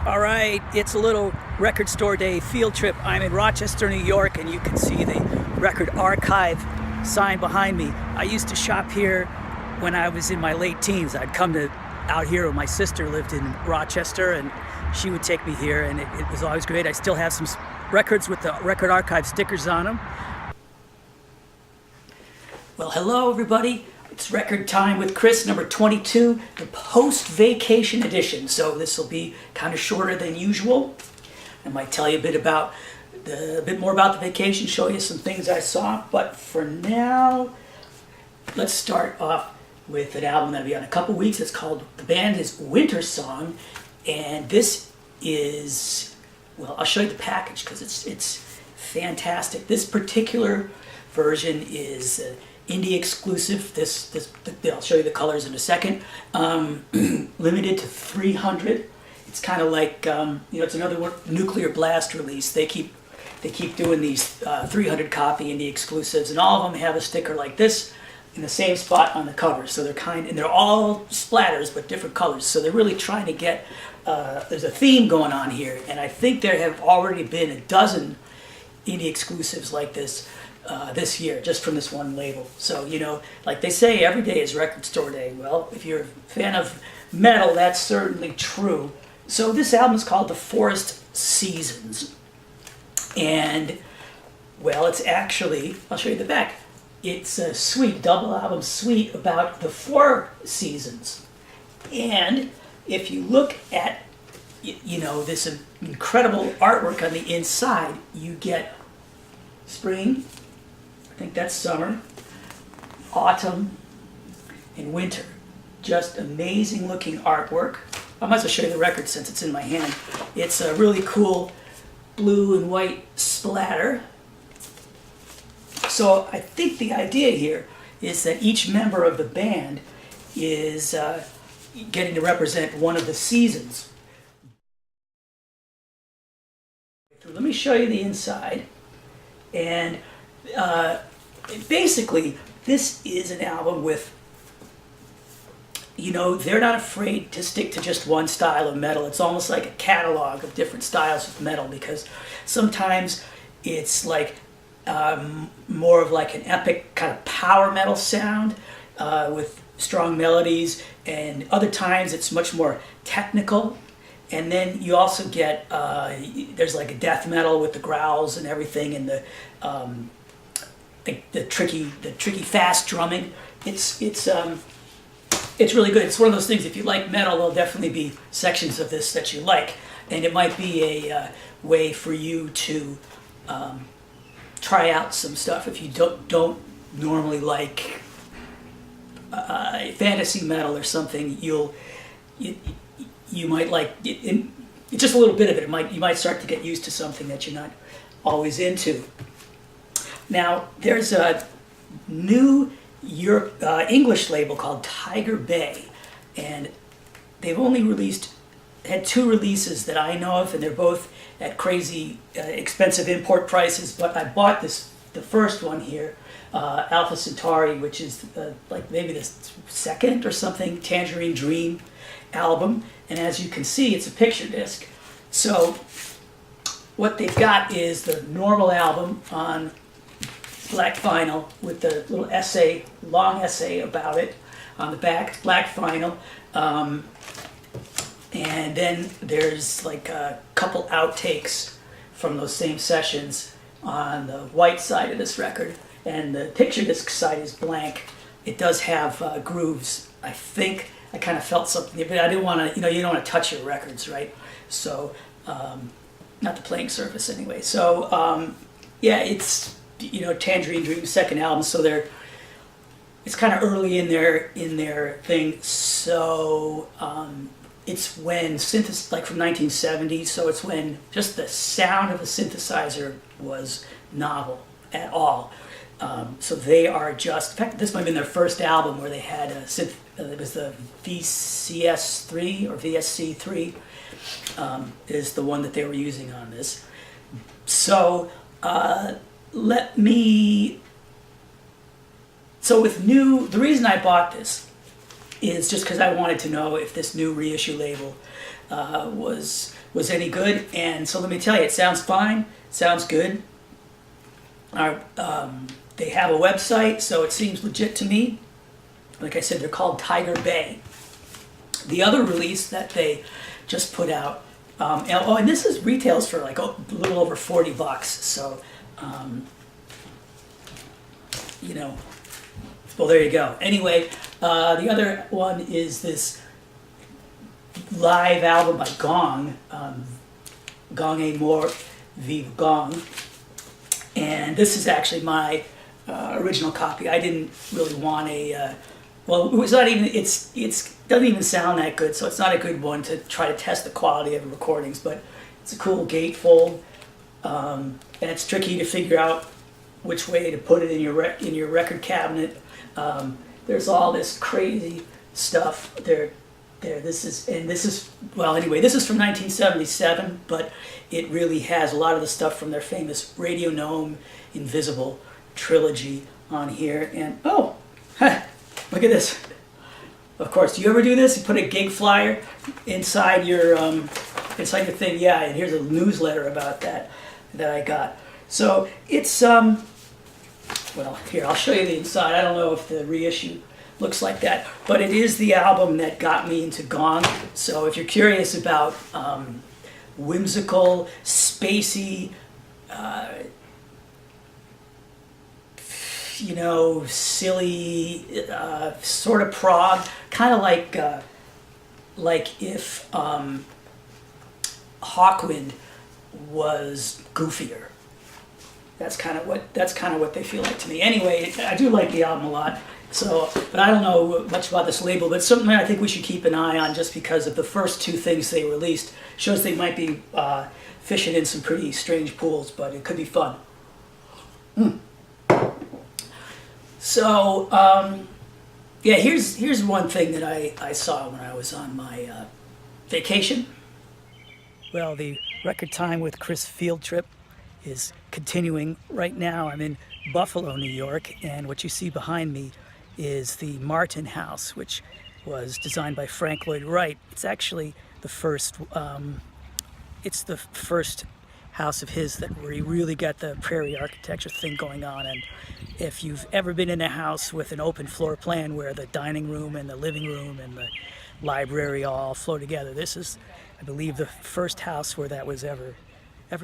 All right, it's a little record store day field trip. I'm in Rochester, New York, and you can see the record archive sign behind me. I used to shop here when I was in my late teens. I'd come to out here when my sister lived in Rochester, and she would take me here, and it was always great. I still have some records with the record archive stickers on them. Well, hello everybody. It's Record Time with Chris, number 22, the post-vacation edition. So this will be kind of shorter than usual. I might tell you a bit more about the vacation, show you some things I saw. But for now, let's start off with an album that'll be on a couple weeks. It's called, the band is Wintersun, and this is, well, I'll show you the package because it's fantastic. This particular version is indie exclusive. I'll show you the colors in a second. Limited to 300. It's kind of like it's another Nuclear Blast release. They keep doing these 300 copy indie exclusives, and all of them have a sticker like this in the same spot on the cover. So they're all splatters but different colors. So they're really trying to get there's a theme going on here, and I think there have already been a dozen indie exclusives like this this year, just from this one label. So, like they say, every day is record store day. Well, if you're a fan of metal, that's certainly true. So this album is called The Forest Seasons. And, well, it's actually, I'll show you the back. It's a suite, double album suite about the 4 seasons. And if you look at, this incredible artwork on the inside, you get spring, I think that's summer, autumn, and winter. Just amazing looking artwork. I might as well show you the record since it's in my hand. It's a really cool blue and white splatter. So I think the idea here is that each member of the band is getting to represent one of the seasons. Let me show you the inside. And basically, this is an album with, they're not afraid to stick to just one style of metal. It's almost like a catalog of different styles of metal, because sometimes it's like more of like an epic kind of power metal sound with strong melodies, and other times it's much more technical. And then you also get there's like a death metal with the growls and everything, and the tricky fast drumming. It's really good. It's one of those things. If you like metal, there'll definitely be sections of this that you like, and it might be a way for you to try out some stuff if you don't normally like fantasy metal or something. You might like it, just a little bit of it. You might start to get used to something that you're not always into. Now, there's a new English label called Tiger Bay, and they've only had 2 releases that I know of, and they're both at crazy expensive import prices. But I bought the first one here, Alpha Centauri, which is like maybe the second or something Tangerine Dream album, and as you can see, it's a picture disc. So what they've got is the normal album on black vinyl with the little long essay about it on the back, black vinyl, and then there's like a couple outtakes from those same sessions on the white side of this record, and the picture disc side is blank. It does have grooves. I think I kind of felt something, but I didn't want to, you don't want to touch your records, right? So, not the playing surface anyway. So, yeah, it's, Tangerine Dream's second album, so it's kind of early in their thing. So, it's when like from 1970, so it's when just the sound of a synthesizer was novel at all. So they are just, in fact, this might have been their first album where they had a synth. It was the VCS3 or VSC3 is the one that they were using on this. So the reason I bought this is just because I wanted to know if this new reissue label was any good. And so let me tell you, it sounds fine, sounds good. They have a website, so it seems legit to me. Like I said, they're called Tiger Bay. The other release that they just put out, and this is retails for like a little over $40. So, you know, well, there you go. Anyway, the other one is this live album by Gong, Gong et Mort, Vive Gong. And this is actually my original copy. I didn't really want a, well, it was not even, it's doesn't even sound that good, so it's not a good one to try to test the quality of the recordings, but it's a cool gatefold, and it's tricky to figure out which way to put it in your record cabinet. There's all this crazy stuff there. This is well, anyway, this is from 1977, but it really has a lot of the stuff from their famous Radio Gnome Invisible trilogy on here. And oh, look at this. Of course, do you ever do this? You put a gig flyer inside your thing. Yeah, and here's a newsletter about that I got. So it's well, here, I'll show you the inside. I don't know if the reissue looks like that, but it is the album that got me into Gong. So if you're curious about whimsical, spacey, you know, silly, sort of prog, kind of like if Hawkwind was goofier. That's kind of what they feel like to me. Anyway, I do like the album a lot. So, but I don't know much about this label, but something I think we should keep an eye on, just because of the first two things they released. Shows they might be fishing in some pretty strange pools, but it could be fun. So, yeah, here's one thing that I saw when I was on my vacation. Well, the Record Time with Chris field trip is continuing right now. I'm in Buffalo, New York, and what you see behind me is the Martin House, which was designed by Lloyd Wright. It's actually the first house of his where he really got the prairie architecture thing going on. And if you've ever been in a house with an open floor plan where the dining room and the living room and the library all flow together, this is, I believe, the first house where that was ever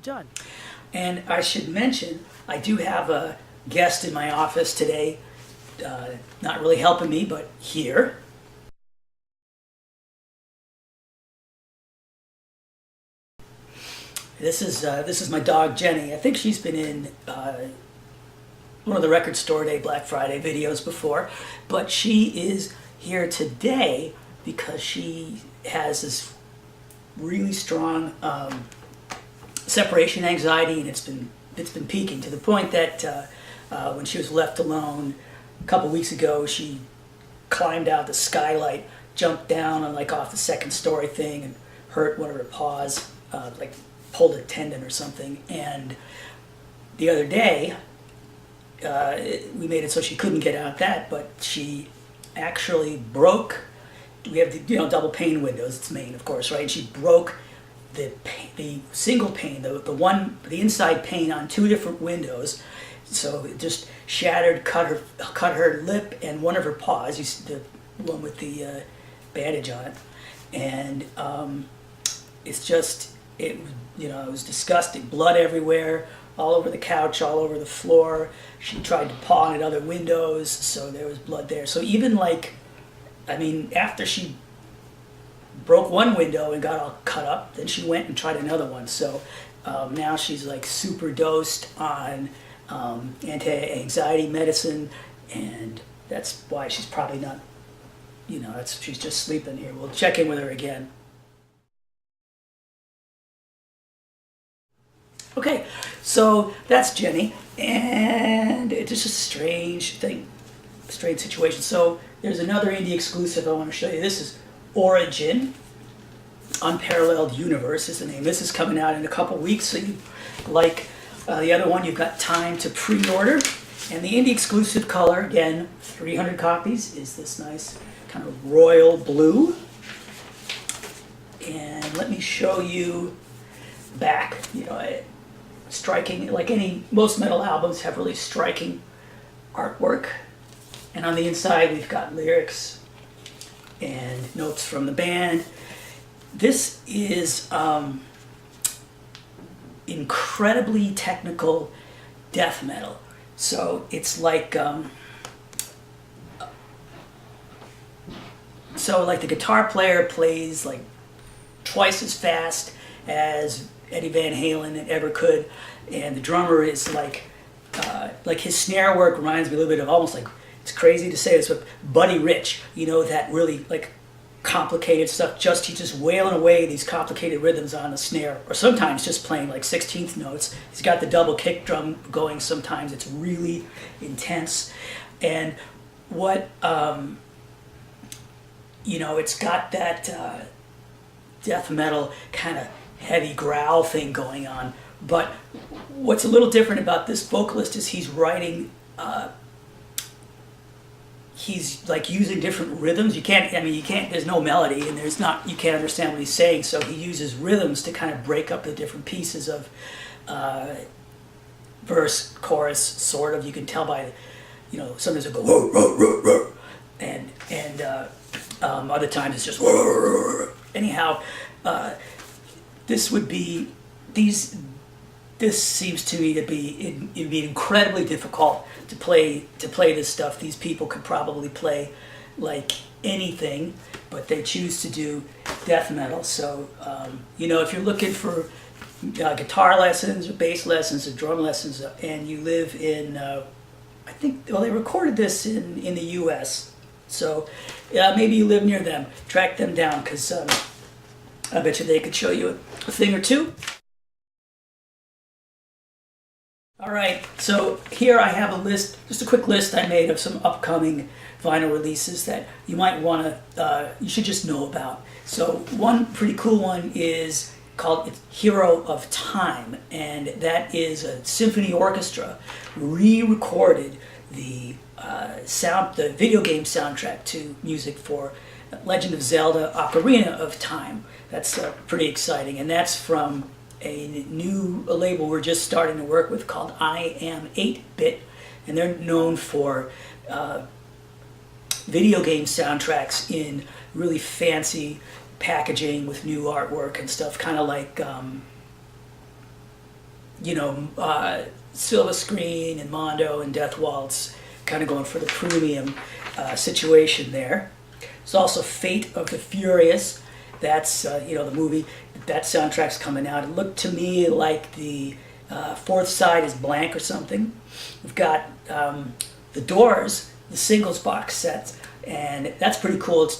done. And I should mention, I do have a guest in my office today, not really helping me, but here. This is my dog Jenny. I think she's been in one of the Record Store Day Black Friday videos before, but she is here today because she has this really strong separation anxiety, and it's been peaking to the point that when she was left alone a couple weeks ago, she climbed out the skylight, jumped down on off the second story thing, and hurt one of her paws, pulled a tendon or something. And the other day, we made it so she couldn't get out that, but she actually broke. We have the double pane windows. It's Maine, of course, right? And she broke the single pane, the inside pane on two different windows. So it just shattered, cut her lip and one of her paws, the one with the bandage on it. And it was disgusting. Blood everywhere, all over the couch, all over the floor. She tried to paw on at other windows, so there was blood there. So even after she broke one window and got all cut up, then she went and tried another one. So now she's super dosed on anti-anxiety medicine, and that's why she's probably not, she's just sleeping here. We'll check in with her again. Okay, so that's Jenny, and it's just a strange situation. So there's another indie exclusive I want to show you. This is Origin. Unparalleled Universe is the name. This is coming out in a couple weeks, so you the other one, you've got time to pre-order. And the indie exclusive color, again, 300 copies, is this nice kind of royal blue. And let me show you back. You know, striking, like most metal albums have really striking artwork. And on the inside, we've got lyrics and notes from the band. This is incredibly technical death metal. So it's like, the guitar player plays like twice as fast as Eddie Van Halen ever could, and the drummer is like his snare work reminds me a little bit of almost like, it's crazy to say this, but Buddy Rich, you know, that really like complicated stuff, he's just wailing away these complicated rhythms on the snare, or sometimes just playing like 16th notes. He's got the double kick drum going sometimes. It's really intense. And what, it's got that death metal kind of heavy growl thing going on. But what's a little different about this vocalist is he's writing, he's like using different rhythms. There's no melody and you can't understand what he's saying. So he uses rhythms to kind of break up the different pieces of verse, chorus, sort of. You can tell by, sometimes it'll go, whoa, whoa, whoa, whoa, and other times it's just, whoa, whoa, whoa. Anyhow, this seems to me to be, it'd be incredibly difficult to play this stuff. These people could probably play like anything, but they choose to do death metal. So, if you're looking for guitar lessons or bass lessons or drum lessons, and you live in, they recorded this in the U.S., so maybe you live near them, track them down, because I bet you they could show you a thing or two. All right, so here I have a list, just a quick list I made of some upcoming vinyl releases that you might want to, you should just know about. So one pretty cool one is called Hero of Time, and that is a symphony orchestra re-recorded the video game soundtrack to music for Legend of Zelda: Ocarina of Time. That's pretty exciting, and that's from a new label we're just starting to work with called I Am 8-Bit, and they're known for video game soundtracks in really fancy packaging with new artwork and stuff, kind of like Silva Screen and Mondo and Death Waltz, kind of going for the premium situation there. There's also Fate of the Furious. That's the movie. That soundtrack's coming out. It looked to me like the fourth side is blank or something. We've got The Doors, the singles box set, and that's pretty cool. It's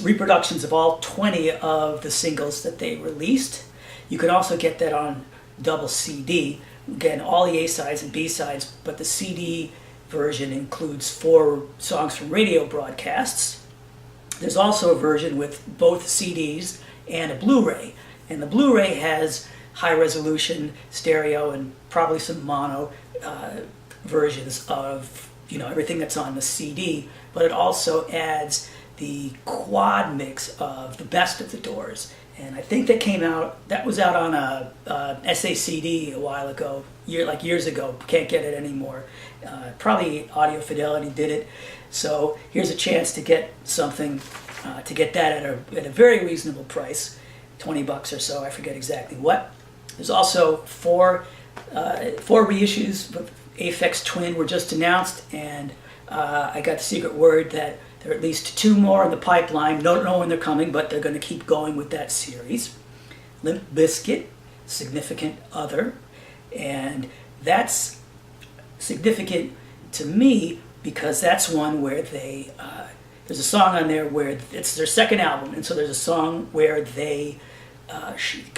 reproductions of all 20 of the singles that they released. You can also get that on double CD. Again, all the A-sides and B-sides, but the CD version includes 4 songs from radio broadcasts. There's also a version with both CDs and a Blu-ray. And the Blu-ray has high-resolution stereo and probably some mono versions of everything that's on the CD. But it also adds the quad mix of the best of the Doors. And I think that was out on a SACD a while ago, years ago. Can't get it anymore. Probably Audio Fidelity did it. So here's a chance to get something, to get that at a very reasonable price, $20 or so. I forget exactly what. There's also 4 reissues of Aphex Twin were just announced, and I got the secret word that there are at least 2 more in the pipeline. Don't know when they're coming, but they're going to keep going with that series. Limp Bizkit, Significant Other, and that's significant to me because that's one where they there's a song on there where it's their second album, and so there's a song where they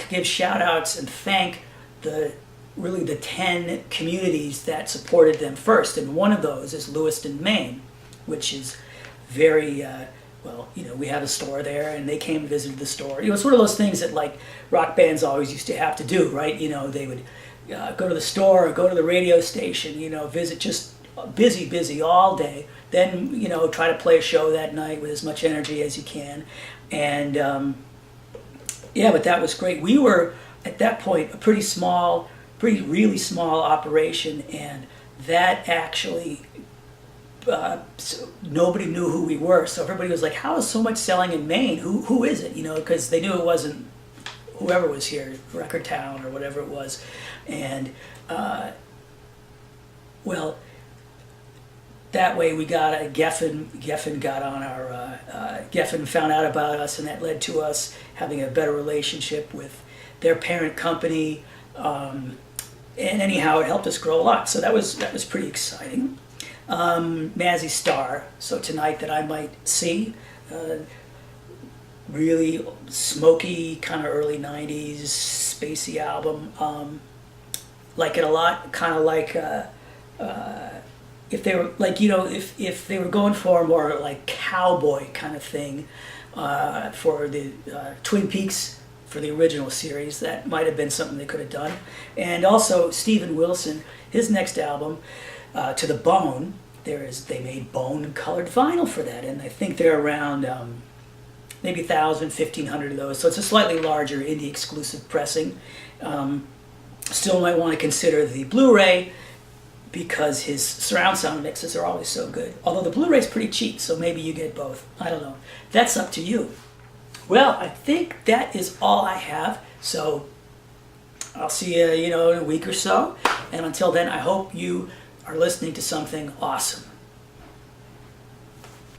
give shout outs and thank the 10 communities that supported them first, and one of those is Lewiston, Maine, which is very we have a store there, and they came and visited the store. It's one of those things that like rock bands always used to have to do, right? They would go to the store or go to the radio station, visit, just busy all day, then try to play a show that night with as much energy as you can. And Yeah, but that was great. We were at that point a really small operation, and that actually so nobody knew who we were. So everybody was like, "How is so much selling in Maine? Who is it?" You know, because they knew it wasn't whoever was here, Record Town or whatever it was, and well, that way we got Geffen got on our Geffen found out about us, and that led to us having a better relationship with their parent company. And anyhow, it helped us grow a lot. So that was pretty exciting. Mazzy Star. So tonight that I might see. Really smoky, kind of early '90s spacey album. Like it a lot. Kind of like if they were like, you know, if they were going for a more like cowboy kind of thing for the Twin Peaks, for the original series, that might have been something they could have done. And also Steven Wilson, his next album, To the Bone, they made bone colored vinyl for that, and I think they're around maybe 1,000, 1,500 of those. So it's a slightly larger indie exclusive pressing. Still might want to consider the Blu-ray, because his surround sound mixes are always so good. Although the Blu-ray's pretty cheap, so maybe you get both. I don't know. That's up to you. Well, I think that is all I have. So I'll see you, in a week or so. And until then, I hope you are listening to something awesome.